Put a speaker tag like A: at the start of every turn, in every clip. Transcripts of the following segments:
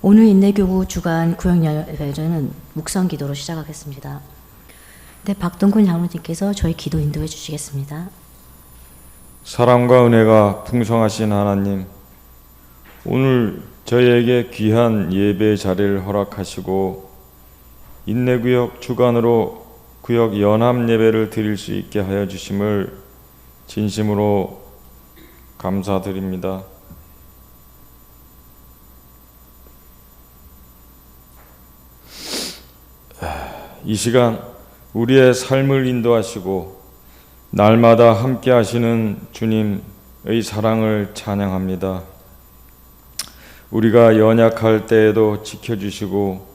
A: 오늘 인내교구 주간 구역예배는 묵상기도로 시작하겠습니다. 네, 박동근 장로님께서 저희 기도 인도해 주시겠습니다.
B: 사랑과 은혜가 풍성하신 하나님, 오늘 저희에게 귀한 예배 자리를 허락하시고 인내구역 주간으로 구역 연합 예배를 드릴 수 있게 하여 주심을 진심으로 감사드립니다. 이 시간 우리의 삶을 인도하시고 날마다 함께 하시는 주님의 사랑을 찬양합니다. 우리가 연약할 때에도 지켜주시고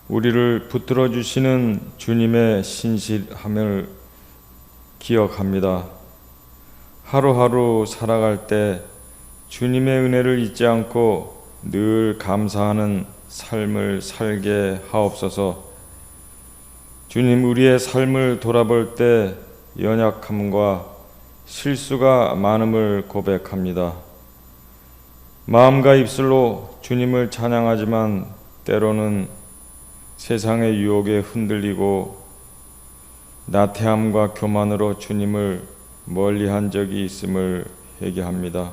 B: 우리를 붙들어 주시는 주님의 신실함을 기억합니다. 하루하루 살아갈 때 주님의 은혜를 잊지 않고 늘 감사하는 삶을 살게 하옵소서. 주님, 우리의 삶을 돌아볼 때 연약함과 실수가 많음을 고백합니다. 마음과 입술로 주님을 찬양하지만 때로는 세상의 유혹에 흔들리고 나태함과 교만으로 주님을 멀리한 적이 있음을 회개합니다.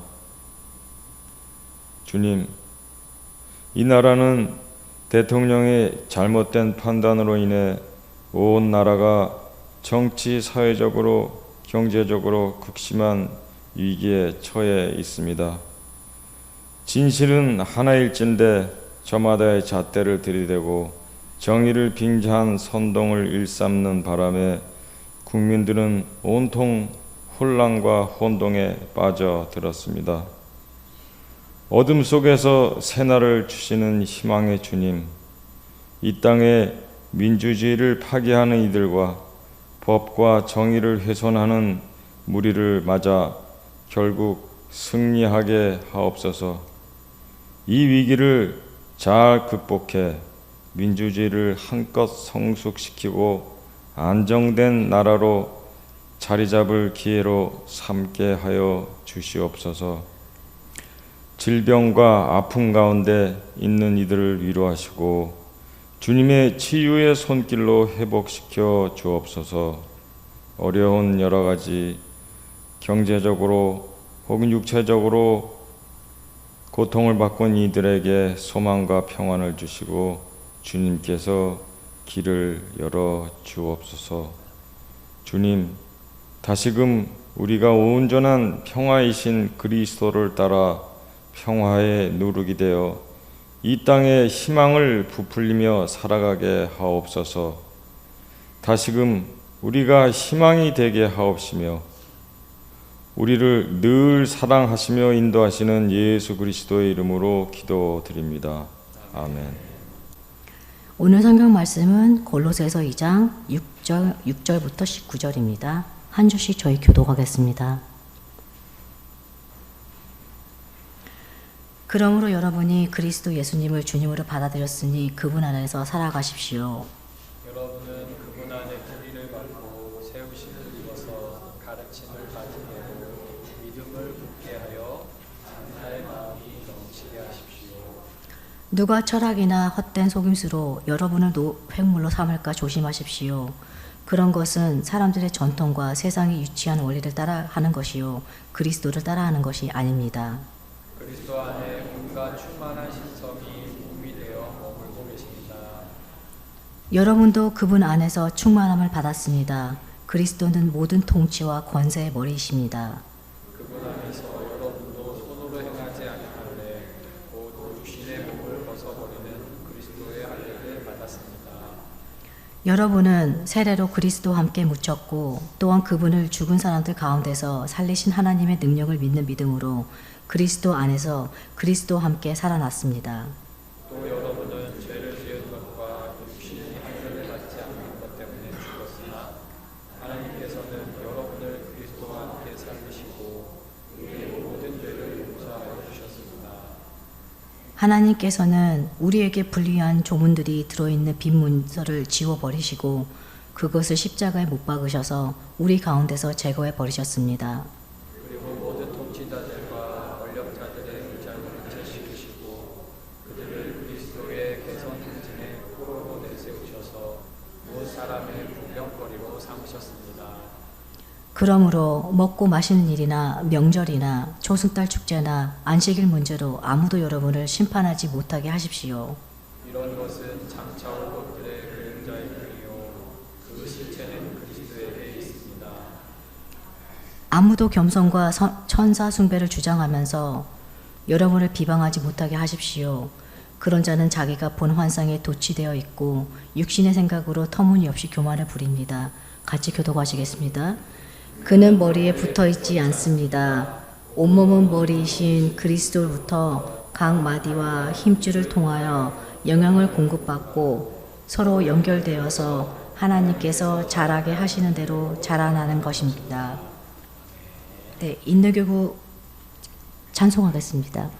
B: 주님, 이 나라는 대통령의 잘못된 판단으로 인해 온 나라가 정치, 사회적으로, 경제적으로 극심한 위기에 처해 있습니다. 진실은 하나일진데 저마다의 잣대를 들이대고 정의를 빙자한 선동을 일삼는 바람에 국민들은 온통 혼란과 혼동에 빠져들었습니다. 어둠 속에서 새날을 주시는 희망의 주님, 이 땅에 민주주의를 파괴하는 이들과 법과 정의를 훼손하는 무리를 맞아 결국 승리하게 하옵소서. 이 위기를 잘 극복해 민주주의를 한껏 성숙시키고 안정된 나라로 자리 잡을 기회로 삼게 하여 주시옵소서. 질병과 아픔 가운데 있는 이들을 위로하시고 주님의 치유의 손길로 회복시켜 주옵소서. 어려운 여러 가지 경제적으로 혹은 육체적으로 고통을 받고 있는 이들에게 소망과 평안을 주시고 주님께서 길을 열어 주옵소서. 주님, 다시금 우리가 온전한 평화이신 그리스도를 따라 평화의 누룩이 되어 이 땅에 희망을 부풀리며 살아가게 하옵소서. 다시금 우리가 희망이 되게 하옵시며 우리를 늘 사랑하시며 인도하시는 예수 그리스도의 이름으로 기도드립니다. 아멘.
A: 오늘 성경 말씀은 골로새서 2장 6절부터 19절입니다. 한 주씩 저희 교독하겠습니다. 그러므로 여러분이 그리스도 예수님을 주님으로 받아들였으니 그분 안에서 살아가십시오.
C: 여러분은 그분 안에 뿌리를 받고 세우심을 입어서 가르침을 받은 대로 믿음을 굳게 하여 감사의 마음이 넘치게 하십시오.
A: 누가 철학이나 헛된 속임수로 여러분을 횡물로 삼을까 조심하십시오. 그런 것은 사람들의 전통과 세상이 유치한 원리를 따라하는 것이요 그리스도를 따라하는 것이 아닙니다.
C: 그리스도 안에 온갖 충만한 신성이 몸이 되어 머물고 계십니다.
A: 여러분도 그분 안에서 충만함을 받았습니다. 그리스도는 모든 통치와 권세의 머리이십니다.
C: 그분 안에서 여러분도 손으로 행하지 아니하되 곧 육신의 몸을 벗어버리는 그리스도의 할례를 받았습니다.
A: 여러분은 세례로 그리스도와 함께 묻혔고 또한 그분을 죽은 사람들 가운데서 살리신 하나님의 능력을 믿는 믿음으로 그리스도 안에서 그리스도와 함께 살아났습니다.
C: 또 여러분은 죄를 지은 것과 육신이 할례를 받지 않는 것 때문에 죽었으나 하나님께서는 여러분을 그리스도와 함께 살리시고 우리의 모든 죄를 용서하여 주셨습니다.
A: 하나님께서는 우리에게 불리한 조문들이 들어있는 빈 문서를 지워버리시고 그것을 십자가에 못 박으셔서 우리 가운데서 제거해 버리셨습니다.
C: 그리고 모든 통치자들과 권력자들의 의장을 제시키시고 그들을 그리스도의 무 사람의 불경거리로 삼으셨습니다.
A: 그러므로 먹고 마시는 일이나 명절이나 조승달 축제나 안식일 문제로 아무도 여러분을 심판하지 못하게 하십시오.
C: 이런 것은 장차 올 것들의 그림자일 뿐이요 그 실체는 그리스도에게 있습니다.
A: 아무도 겸손과 천사 숭배를 주장하면서 여러분을 비방하지 못하게 하십시오. 그런 자는 자기가 본 환상에 도취되어 있고 육신의 생각으로 터무니없이 교만을 부립니다. 같이 교독하시겠습니다. 그는 머리에 붙어 있지 않습니다. 온몸은 머리이신 그리스도로부터 각 마디와 힘줄을 통하여 영향을 공급받고 서로 연결되어서 하나님께서 자라게 하시는 대로 자라나는 것입니다. 네, 인도교구 찬송하겠습니다.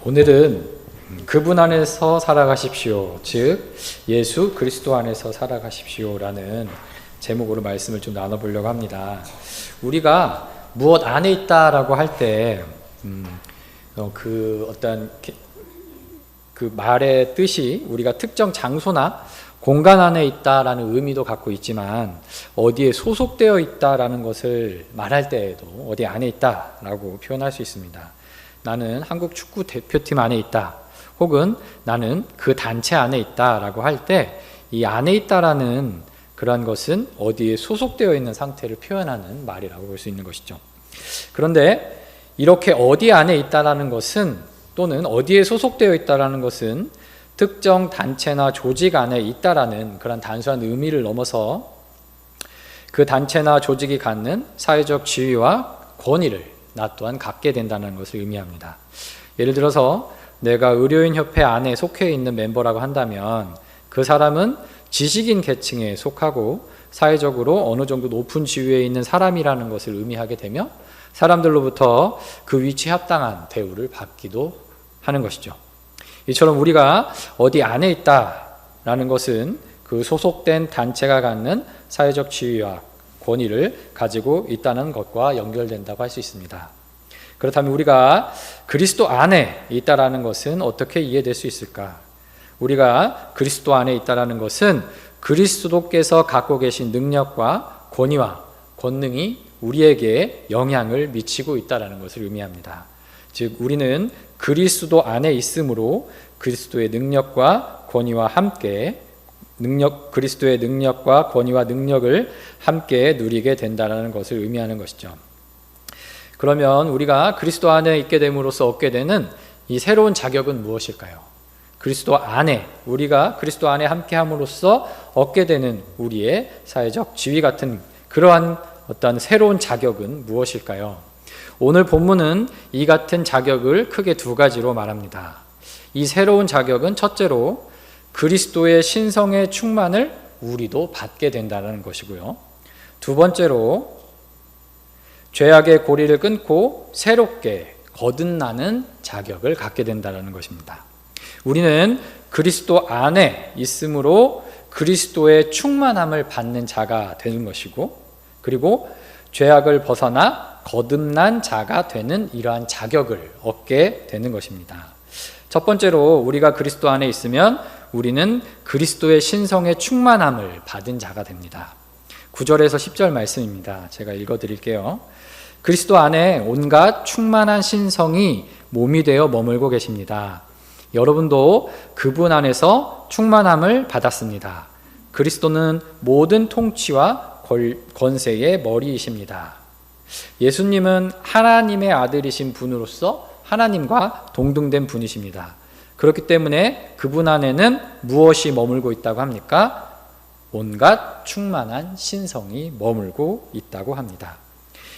D: 오늘은 그분 안에서 살아가십시오. 즉 예수 그리스도 안에서 살아가십시오라는 제목으로 말씀을 좀 나눠보려고 합니다. 우리가 무엇 안에 있다라고 할 때 그 말의 뜻이 우리가 특정 장소나 공간 안에 있다라는 의미도 갖고 있지만 어디에 소속되어 있다라는 것을 말할 때에도 어디 안에 있다라고 표현할 수 있습니다. 나는 한국 축구 대표팀 안에 있다, 혹은 나는 그 단체 안에 있다라고 할 때 이 안에 있다라는 그러한 것은 어디에 소속되어 있는 상태를 표현하는 말이라고 볼 수 있는 것이죠. 그런데 이렇게 어디 안에 있다라는 것은, 또는 어디에 소속되어 있다라는 것은 특정 단체나 조직 안에 있다라는 그런 단순한 의미를 넘어서 그 단체나 조직이 갖는 사회적 지위와 권위를 나 또한 갖게 된다는 것을 의미합니다. 예를 들어서 내가 의료인협회 안에 속해 있는 멤버라고 한다면 그 사람은 지식인 계층에 속하고 사회적으로 어느 정도 높은 지위에 있는 사람이라는 것을 의미하게 되며 사람들로부터 그 위치에 합당한 대우를 받기도 하는 것이죠. 이처럼 우리가 어디 안에 있다라는 것은 그 소속된 단체가 갖는 사회적 지위와 권위를 가지고 있다는 것과 연결된다고 할 수 있습니다. 그렇다면 우리가 그리스도 안에 있다라는 것은 어떻게 이해될 수 있을까? 우리가 그리스도 안에 있다라는 것은 그리스도께서 갖고 계신 능력과 권위와 권능이 우리에게 영향을 미치고 있다라는 것을 의미합니다. 즉 우리는 그리스도 안에 있으므로 그리스도의 능력과 권위와 함께 그리스도의 능력과 권위와 능력을 함께 누리게 된다는 것을 의미하는 것이죠. 그러면 우리가 그리스도 안에 있게 됨으로써 얻게 되는 이 새로운 자격은 무엇일까요? 우리가 그리스도 안에 함께함으로써 얻게 되는 우리의 사회적 지위 같은 그러한 어떤 새로운 자격은 무엇일까요? 오늘 본문은 이 같은 자격을 크게 두 가지로 말합니다. 이 새로운 자격은 첫째로 그리스도의 신성의 충만을 우리도 받게 된다는 것이고요. 두 번째로 죄악의 고리를 끊고 새롭게 거듭나는 자격을 갖게 된다는 것입니다. 우리는 그리스도 안에 있으므로 그리스도의 충만함을 받는 자가 되는 것이고, 그리고 죄악을 벗어나 거듭난 자가 되는 이러한 자격을 얻게 되는 것입니다. 첫 번째로 우리가 그리스도 안에 있으면 우리는 그리스도의 신성의 충만함을 받은 자가 됩니다. 9절에서 10절 말씀입니다. 제가 읽어드릴게요. 그리스도 안에 온갖 충만한 신성이 몸이 되어 머물고 계십니다. 여러분도 그분 안에서 충만함을 받았습니다. 그리스도는 모든 통치와 권세의 머리이십니다. 예수님은 하나님의 아들이신 분으로서 하나님과 동등된 분이십니다. 그렇기 때문에 그분 안에는 무엇이 머물고 있다고 합니까? 온갖 충만한 신성이 머물고 있다고 합니다.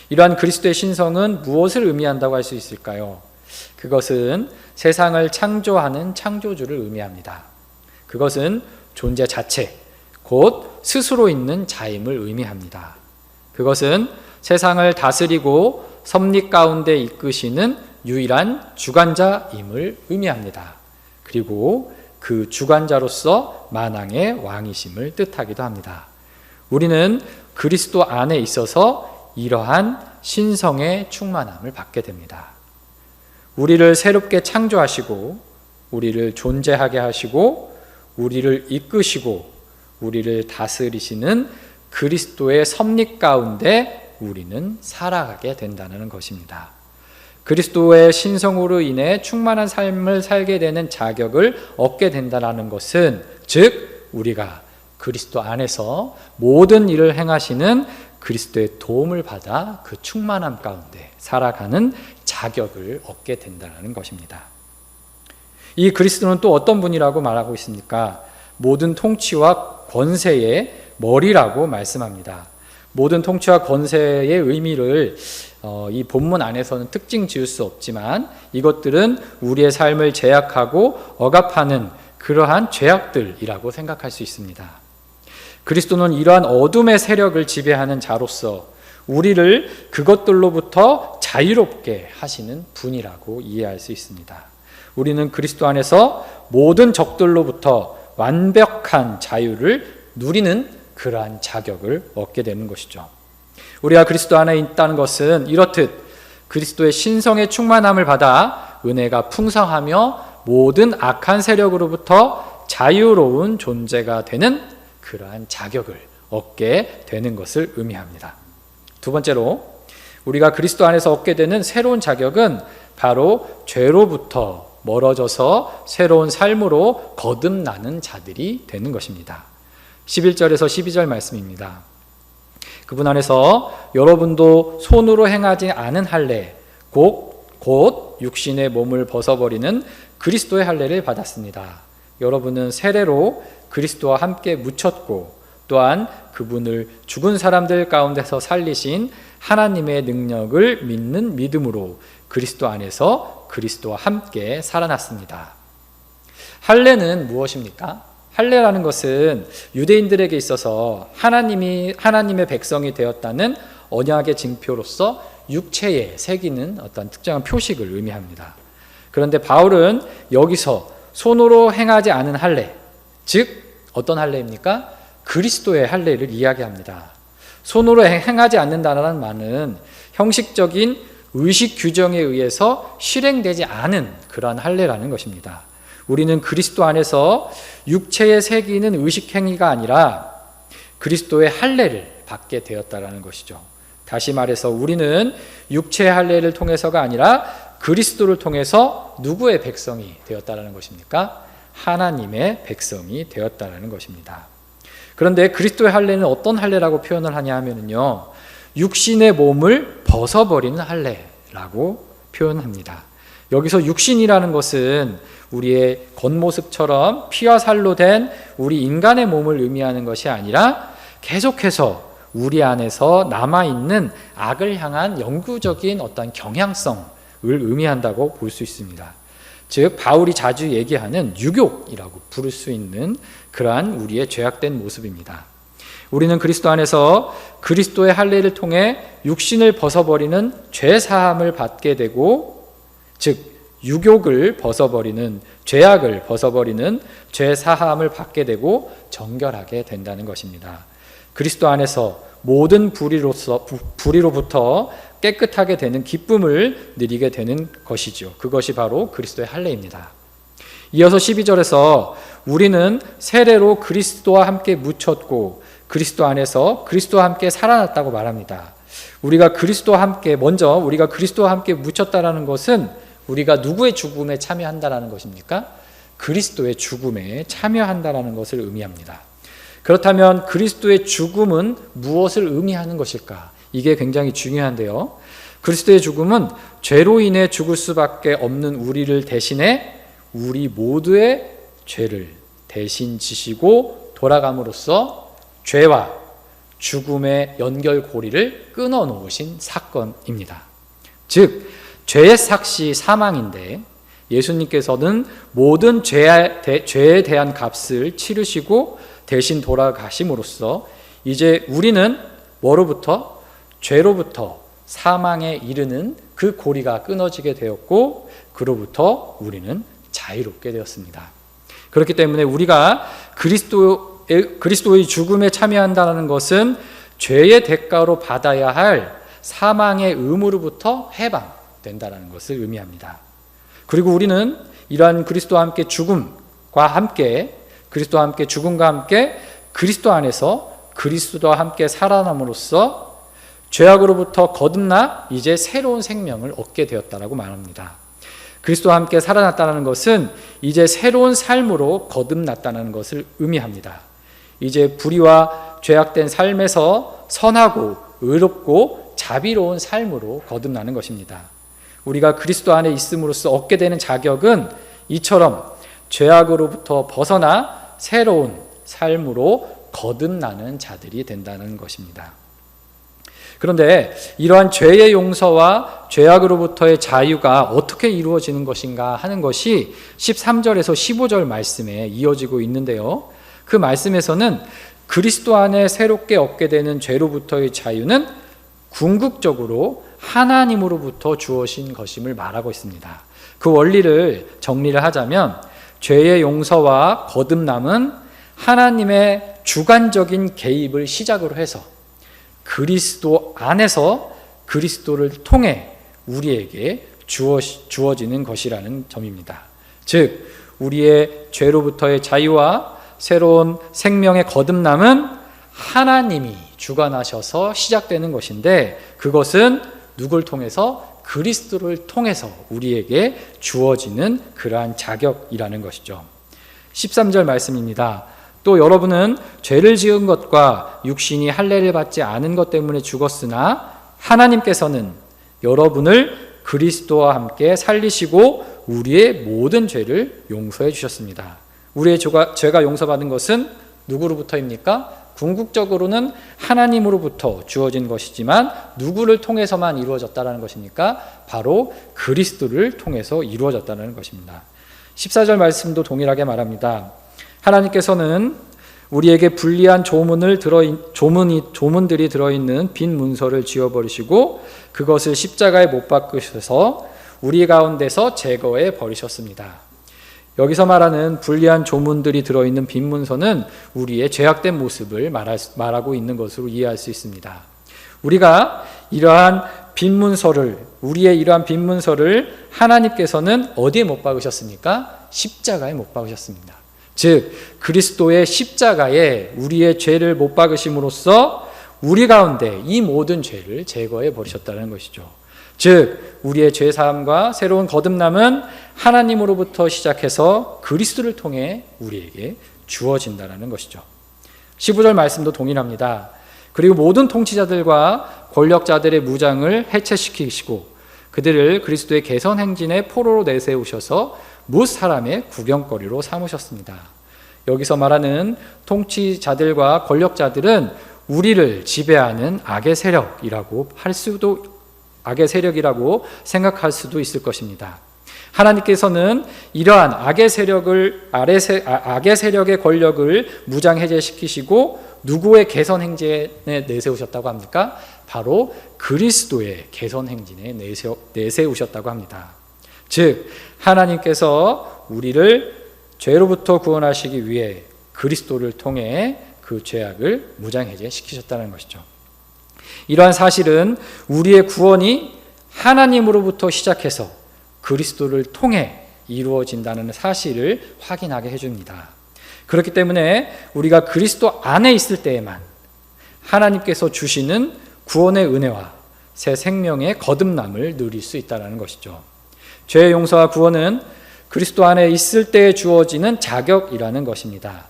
D: 이러한 그리스도의 신성은 무엇을 의미한다고 할 수 있을까요? 그것은 세상을 창조하는 창조주를 의미합니다. 그것은 존재 자체, 곧 스스로 있는 자임을 의미합니다. 그것은 세상을 다스리고 섭리 가운데 이끄시는 유일한 주관자임을 의미합니다. 그리고 그 주관자로서 만왕의 왕이심을 뜻하기도 합니다. 우리는 그리스도 안에 있어서 이러한 신성의 충만함을 받게 됩니다. 우리를 새롭게 창조하시고 우리를 존재하게 하시고 우리를 이끄시고 우리를 다스리시는 그리스도의 섭리 가운데 우리는 살아가게 된다는 것입니다. 그리스도의 신성으로 인해 충만한 삶을 살게 되는 자격을 얻게 된다는 것은, 즉 우리가 그리스도 안에서 모든 일을 행하시는 그리스도의 도움을 받아 그 충만함 가운데 살아가는 자격을 얻게 된다는 것입니다. 이 그리스도는 또 어떤 분이라고 말하고 있습니까? 모든 통치와 권세의 머리라고 말씀합니다. 모든 통치와 권세의 의미를 이 본문 안에서는 특징 지을 수 없지만 이것들은 우리의 삶을 제약하고 억압하는 그러한 죄악들이라고 생각할 수 있습니다. 그리스도는 이러한 어둠의 세력을 지배하는 자로서 우리를 그것들로부터 자유롭게 하시는 분이라고 이해할 수 있습니다. 우리는 그리스도 안에서 모든 적들로부터 완벽한 자유를 누리는 그러한 자격을 얻게 되는 것이죠. 우리가 그리스도 안에 있다는 것은 이렇듯 그리스도의 신성의 충만함을 받아 은혜가 풍성하며 모든 악한 세력으로부터 자유로운 존재가 되는 그러한 자격을 얻게 되는 것을 의미합니다. 두 번째로 우리가 그리스도 안에서 얻게 되는 새로운 자격은 바로 죄로부터 멀어져서 새로운 삶으로 거듭나는 자들이 되는 것입니다. 11절에서 12절 말씀입니다. 그분 안에서 여러분도 손으로 행하지 않은 할례, 곧 곧 육신의 몸을 벗어버리는 그리스도의 할례를 받았습니다. 여러분은 세례로 그리스도와 함께 묻혔고 또한 그분을 죽은 사람들 가운데서 살리신 하나님의 능력을 믿는 믿음으로 그리스도 안에서 그리스도와 함께 살아났습니다. 할례는 무엇입니까? 할례라는 것은 유대인들에게 있어서 하나님의 백성이 되었다는 언약의 징표로서 육체에 새기는 어떤 특정한 표식을 의미합니다. 그런데 바울은 여기서 손으로 행하지 않은 할례, 즉 어떤 할례입니까? 그리스도의 할례를 이야기합니다. 손으로 행하지 않는다는 말은 형식적인 의식 규정에 의해서 실행되지 않은 그러한 할례라는 것입니다. 우리는 그리스도 안에서 육체에 새기는 의식 행위가 아니라 그리스도의 할례를 받게 되었다라는 것이죠. 다시 말해서 우리는 육체의 할례를 통해서가 아니라 그리스도를 통해서 누구의 백성이 되었다라는 것입니까? 하나님의 백성이 되었다라는 것입니다. 그런데 그리스도의 할례는 어떤 할례라고 표현을 하냐 하면요, 육신의 몸을 벗어버리는 할례라고 표현합니다. 여기서 육신이라는 것은 우리의 겉모습처럼 피와 살로 된 우리 인간의 몸을 의미하는 것이 아니라 계속해서 우리 안에서 남아있는 악을 향한 영구적인 어떤 경향성을 의미한다고 볼 수 있습니다. 즉 바울이 자주 얘기하는 유욕이라고 부를 수 있는 그러한 우리의 죄악된 모습입니다. 우리는 그리스도 안에서 그리스도의 할례를 통해 육신을 벗어버리는 죄사함을 받게 되고, 즉 유욕을 벗어버리는, 죄악을 벗어버리는 죄사함을 받게 되고 정결하게 된다는 것입니다. 그리스도 안에서 모든 불의로부터 깨끗하게 되는 기쁨을 누리게 되는 것이죠. 그것이 바로 그리스도의 할례입니다. 이어서 12절에서 우리는 세례로 그리스도와 함께 묻혔고 그리스도 안에서 그리스도와 함께 살아났다고 말합니다. 우리가 그리스도와 함께 묻혔다라는 것은 우리가 누구의 죽음에 참여한다라는 것입니까? 그리스도의 죽음에 참여한다라는 것을 의미합니다. 그렇다면 그리스도의 죽음은 무엇을 의미하는 것일까? 이게 굉장히 중요한데요. 그리스도의 죽음은 죄로 인해 죽을 수밖에 없는 우리를 대신해 우리 모두의 죄를 대신 지시고 돌아감으로써 죄와 죽음의 연결고리를 끊어놓으신 사건입니다. 즉 죄의 삭시 사망인데 예수님께서는 모든 죄에 대한 값을 치르시고 대신 돌아가심으로써 이제 우리는 뭐로부터? 죄로부터 사망에 이르는 그 고리가 끊어지게 되었고 그로부터 우리는 자유롭게 되었습니다. 그렇기 때문에 우리가 그리스도의 죽음에 참여한다는 것은 죄의 대가로 받아야 할 사망의 의무로부터 해방된다는 것을 의미합니다. 그리고 우리는 이러한 그리스도와 함께 죽음과 함께 그리스도 안에서 그리스도와 함께 살아남으로써 죄악으로부터 거듭나 이제 새로운 생명을 얻게 되었다라고 말합니다. 그리스도와 함께 살아났다는 것은 이제 새로운 삶으로 거듭났다는 것을 의미합니다. 이제 불의와 죄악된 삶에서 선하고 의롭고 자비로운 삶으로 거듭나는 것입니다. 우리가 그리스도 안에 있음으로써 얻게 되는 자격은 이처럼 죄악으로부터 벗어나 새로운 삶으로 거듭나는 자들이 된다는 것입니다. 그런데 이러한 죄의 용서와 죄악으로부터의 자유가 어떻게 이루어지는 것인가 하는 것이 13절에서 15절 말씀에 이어지고 있는데요. 그 말씀에서는 그리스도 안에 새롭게 얻게 되는 죄로부터의 자유는 궁극적으로 하나님으로부터 주어진 것임을 말하고 있습니다. 그 원리를 정리를 하자면 죄의 용서와 거듭남은 하나님의 주관적인 개입을 시작으로 해서 그리스도 안에서 그리스도를 통해 우리에게 주어지는 것이라는 점입니다. 즉 우리의 죄로부터의 자유와 새로운 생명의 거듭남은 하나님이 주관하셔서 시작되는 것인데 그것은 누굴 통해서? 그리스도를 통해서 우리에게 주어지는 그러한 자격이라는 것이죠. 13절 말씀입니다. 또 여러분은 죄를 지은 것과 육신이 할례를 받지 않은 것 때문에 죽었으나 하나님께서는 여러분을 그리스도와 함께 살리시고 우리의 모든 죄를 용서해 주셨습니다. 우리의 죄가 용서받은 것은 누구로부터입니까? 궁극적으로는 하나님으로부터 주어진 것이지만 누구를 통해서만 이루어졌다는 것입니까? 바로 그리스도를 통해서 이루어졌다는 것입니다. 14절 말씀도 동일하게 말합니다. 하나님께서는 우리에게 불리한 조문들이 들어있는 빈 문서를 지워버리시고 그것을 십자가에 못 박으셔서 우리 가운데서 제거해 버리셨습니다. 여기서 말하는 불리한 조문들이 들어있는 빈 문서는 우리의 죄악된 모습을 말하고 있는 것으로 이해할 수 있습니다. 우리의 이러한 빈 문서를 하나님께서는 어디에 못 박으셨습니까? 십자가에 못 박으셨습니다. 즉 그리스도의 십자가에 우리의 죄를 못 박으심으로써 우리 가운데 이 모든 죄를 제거해 버리셨다는 것이죠. 즉 우리의 죄사함과 새로운 거듭남은 하나님으로부터 시작해서 그리스도를 통해 우리에게 주어진다는 것이죠. 15절 말씀도 동일합니다. 그리고 모든 통치자들과 권력자들의 무장을 해체시키시고 그들을 그리스도의 개선 행진의 포로로 내세우셔서 뭇 사람의 구경거리로 삼으셨습니다. 여기서 말하는 통치자들과 권력자들은 우리를 지배하는 악의 세력이라고 생각할 수도 있을 것입니다. 하나님께서는 이러한 악의 세력의 권력을 무장해제시키시고 누구의 개선 행진에 내세우셨다고 합니까? 바로 그리스도의 개선 행진에 내세우셨다고 합니다. 즉 하나님께서 우리를 죄로부터 구원하시기 위해 그리스도를 통해 그 죄악을 무장해제시키셨다는 것이죠. 이러한 사실은 우리의 구원이 하나님으로부터 시작해서 그리스도를 통해 이루어진다는 사실을 확인하게 해줍니다. 그렇기 때문에 우리가 그리스도 안에 있을 때에만 하나님께서 주시는 구원의 은혜와 새 생명의 거듭남을 누릴 수 있다는 것이죠. 죄의 용서와 구원은 그리스도 안에 있을 때에 주어지는 자격이라는 것입니다.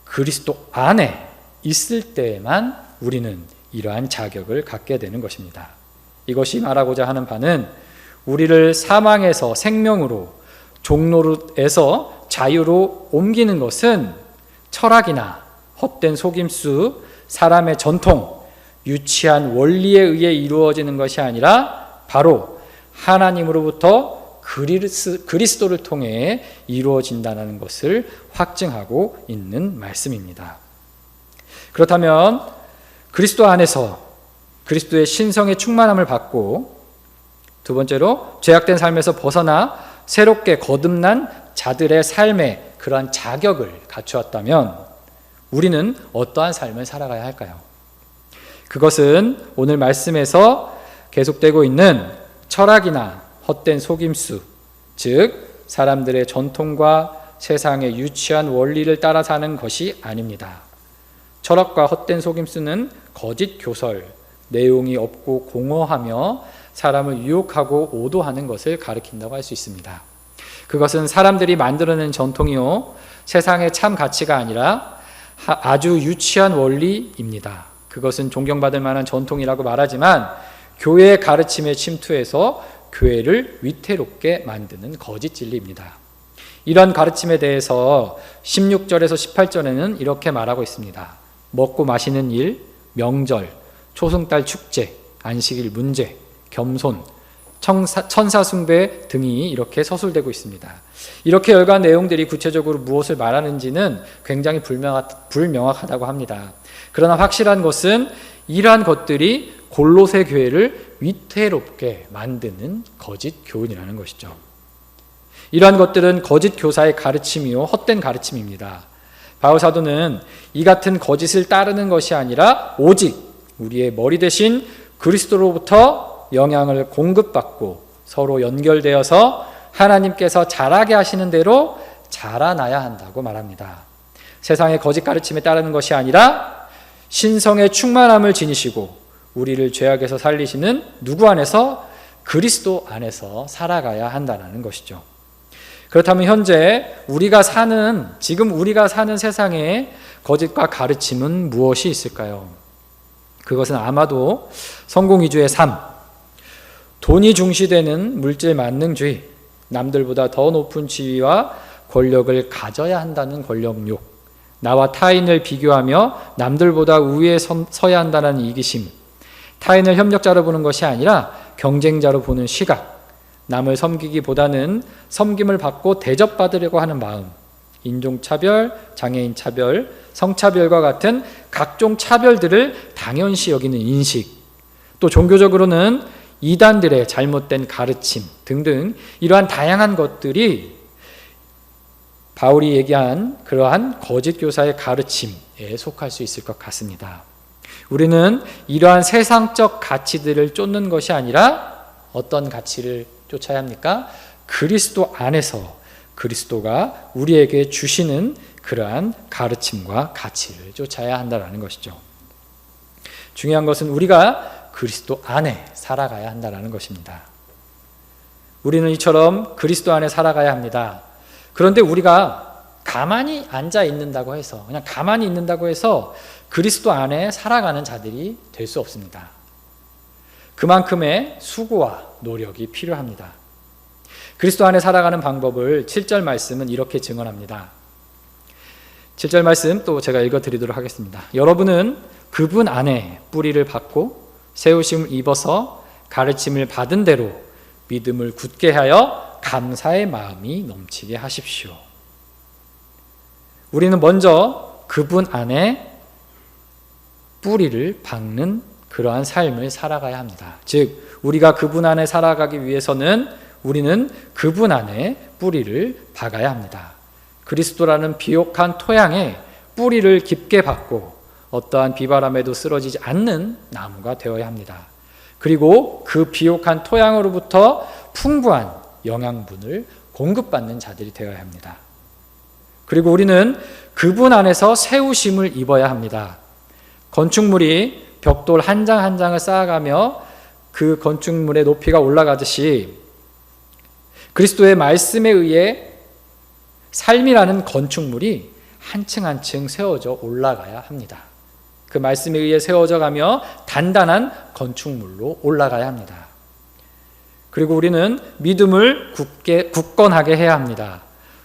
D: 그리스도 안에 있을 때에만 우리는 이러한 자격을 갖게 되는 것입니다. 이것이 말하고자 하는 바는 우리를 사망에서 생명으로, 종노릇에서 자유로 옮기는 것은 철학이나 헛된 속임수, 사람의 전통, 유치한 원리에 의해 이루어지는 것이 아니라 바로 하나님으로부터 그리스도를 통해 이루어진다는 것을 확증하고 있는 말씀입니다. 그렇다면 그리스도 안에서 그리스도의 신성의 충만함을 받고 두 번째로 죄악된 삶에서 벗어나 새롭게 거듭난 자들의 삶에 그러한 자격을 갖추었다면 우리는 어떠한 삶을 살아가야 할까요? 그것은 오늘 말씀에서 계속되고 있는 철학이나 헛된 속임수, 즉 사람들의 전통과 세상의 유치한 원리를 따라 사는 것이 아닙니다. 철학과 헛된 속임수는 거짓 교설, 내용이 없고 공허하며 사람을 유혹하고 오도하는 것을 가리킨다고 할 수 있습니다. 그것은 사람들이 만들어낸 전통이요 세상의 참 가치가 아니라 아주 유치한 원리입니다. 그것은 존경받을 만한 전통이라고 말하지만 교회의 가르침에 침투해서 교회를 위태롭게 만드는 거짓 진리입니다. 이런 가르침에 대해서 16절에서 18절에는 이렇게 말하고 있습니다. 먹고 마시는 일, 명절, 초승달 축제, 안식일 문제, 겸손, 천사 숭배 등이 이렇게 서술되고 있습니다. 이렇게 열거한 내용들이 구체적으로 무엇을 말하는지는 굉장히 불명확하다고 합니다. 그러나 확실한 것은 이러한 것들이 골로새 교회를 위태롭게 만드는 거짓 교훈이라는 것이죠. 이러한 것들은 거짓 교사의 가르침이요 헛된 가르침입니다. 바울 사도는 이 같은 거짓을 따르는 것이 아니라 오직 우리의 머리 대신 그리스도로부터 영향을 공급받고 서로 연결되어서 하나님께서 자라게 하시는 대로 자라나야 한다고 말합니다. 세상의 거짓 가르침에 따르는 것이 아니라 신성의 충만함을 지니시고 우리를 죄악에서 살리시는 누구 안에서? 그리스도 안에서 살아가야 한다는 것이죠. 그렇다면 현재 지금 우리가 사는 세상의 거짓과 가르침은 무엇이 있을까요? 그것은 아마도 성공 위주의 삶, 돈이 중시되는 물질 만능주의, 남들보다 더 높은 지위와 권력을 가져야 한다는 권력욕, 나와 타인을 비교하며 남들보다 우위에 서야 한다는 이기심, 타인을 협력자로 보는 것이 아니라 경쟁자로 보는 시각, 남을 섬기기보다는 섬김을 받고 대접받으려고 하는 마음, 인종차별, 장애인차별, 성차별과 같은 각종 차별들을 당연시 여기는 인식, 또 종교적으로는 이단들의 잘못된 가르침 등등 이러한 다양한 것들이 바울이 얘기한 그러한 거짓 교사의 가르침에 속할 수 있을 것 같습니다. 우리는 이러한 세상적 가치들을 쫓는 것이 아니라 어떤 가치를 쫓아야 합니까? 그리스도 안에서 그리스도가 우리에게 주시는 그러한 가르침과 가치를 쫓아야 한다는 것이죠. 중요한 것은 우리가 그리스도 안에 살아가야 한다는 것입니다. 우리는 이처럼 그리스도 안에 살아가야 합니다. 그런데 우리가 가만히 앉아 있는다고 해서, 그냥 가만히 있는다고 해서 그리스도 안에 살아가는 자들이 될 수 없습니다. 그만큼의 수고와 노력이 필요합니다. 그리스도 안에 살아가는 방법을 7절 말씀은 이렇게 증언합니다. 7절 말씀 또 제가 읽어드리도록 하겠습니다. 여러분은 그분 안에 뿌리를 받고 세우심을 입어서 가르침을 받은 대로 믿음을 굳게 하여 감사의 마음이 넘치게 하십시오. 우리는 먼저 그분 안에 뿌리를 박는 그러한 삶을 살아가야 합니다. 즉 우리가 그분 안에 살아가기 위해서는 우리는 그분 안에 뿌리를 박아야 합니다. 그리스도라는 비옥한 토양에 뿌리를 깊게 박고 어떠한 비바람에도 쓰러지지 않는 나무가 되어야 합니다. 그리고 그 비옥한 토양으로부터 풍부한 영양분을 공급받는 자들이 되어야 합니다. 그리고 우리는 그분 안에서 세우심을 입어야 합니다. 건축물이 벽돌 한 장 한 장을 쌓아가며 그 건축물의 높이가 올라가듯이 그리스도의 말씀에 의해 삶이라는 건축물이 한층 한층 세워져 올라가야 합니다. 그 말씀에 의해 세워져 가며 단단한 건축물로 올라가야 합니다. 그리고 우리는 믿음을 굳건하게 해야 합니다.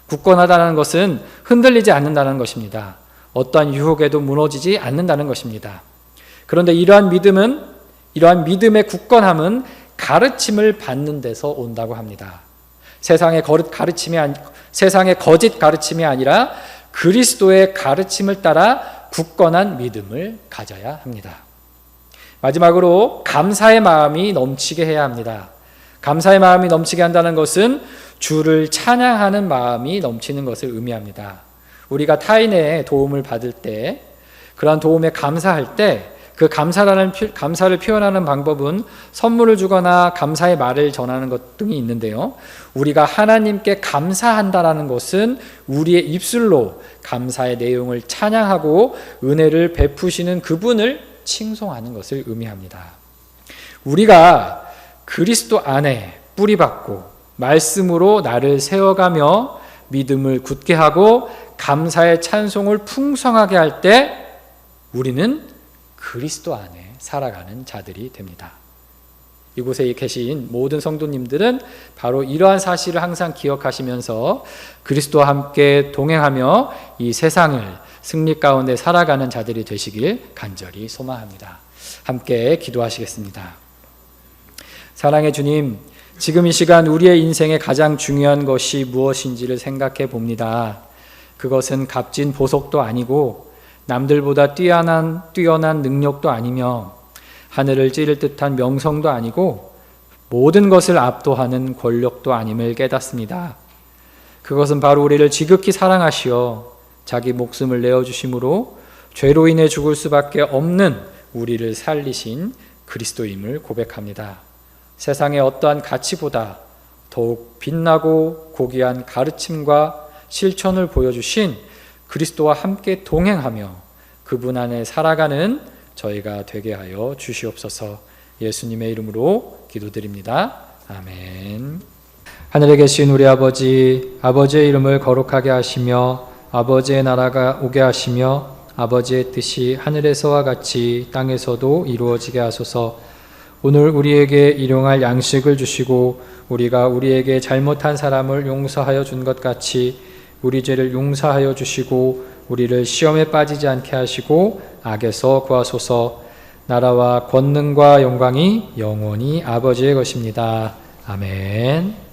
D: 굳건하다는 것은 흔들리지 않는다는 것입니다. 어떠한 유혹에도 무너지지 않는다는 것입니다. 그런데 이러한 믿음의 굳건함은 가르침을 받는 데서 온다고 합니다. 세상의 거짓 가르침이 아니라 그리스도의 가르침을 따라 굳건한 믿음을 가져야 합니다. 마지막으로 감사의 마음이 넘치게 해야 합니다. 감사의 마음이 넘치게 한다는 것은 주를 찬양하는 마음이 넘치는 것을 의미합니다. 우리가 타인의 도움을 받을 때, 그러한 도움에 감사할 때 그 감사를 표현하는 방법은 선물을 주거나 감사의 말을 전하는 것 등이 있는데요. 우리가 하나님께 감사한다라는 것은 우리의 입술로 감사의 내용을 찬양하고 은혜를 베푸시는 그분을 칭송하는 것을 의미합니다. 우리가 그리스도 안에 뿌리박고 말씀으로 나를 세워가며 믿음을 굳게 하고 감사의 찬송을 풍성하게 할 때 우리는 그리스도 안에 살아가는 자들이 됩니다. 이곳에 계신 모든 성도님들은 바로 이러한 사실을 항상 기억하시면서 그리스도와 함께 동행하며 이 세상을 승리 가운데 살아가는 자들이 되시길 간절히 소망합니다. 함께 기도하시겠습니다. 사랑의 주님, 지금 이 시간 우리의 인생에 가장 중요한 것이 무엇인지를 생각해 봅니다. 그것은 값진 보석도 아니고 남들보다 뛰어난 능력도 아니며 하늘을 찌를 듯한 명성도 아니고 모든 것을 압도하는 권력도 아님을 깨닫습니다. 그것은 바로 우리를 지극히 사랑하시어 자기 목숨을 내어주심으로 죄로 인해 죽을 수밖에 없는 우리를 살리신 그리스도임을 고백합니다. 세상의 어떠한 가치보다 더욱 빛나고 고귀한 가르침과 실천을 보여주신 그리스도와 함께 동행하며 그분 안에 살아가는 저희가 되게 하여 주시옵소서. 예수님의 이름으로 기도드립니다. 아멘. 하늘에 계신 우리 아버지, 아버지의 이름을 거룩하게 하시며 아버지의 나라가 오게 하시며 아버지의 뜻이 하늘에서와 같이 땅에서도 이루어지게 하소서. 오늘 우리에게 일용할 양식을 주시고 우리가 우리에게 잘못한 사람을 용서하여 준 것 같이 우리 죄를 용서하여 주시고 우리를 시험에 빠지지 않게 하시고 악에서 구하소서. 나라와 권능과 영광이 영원히 아버지의 것입니다. 아멘.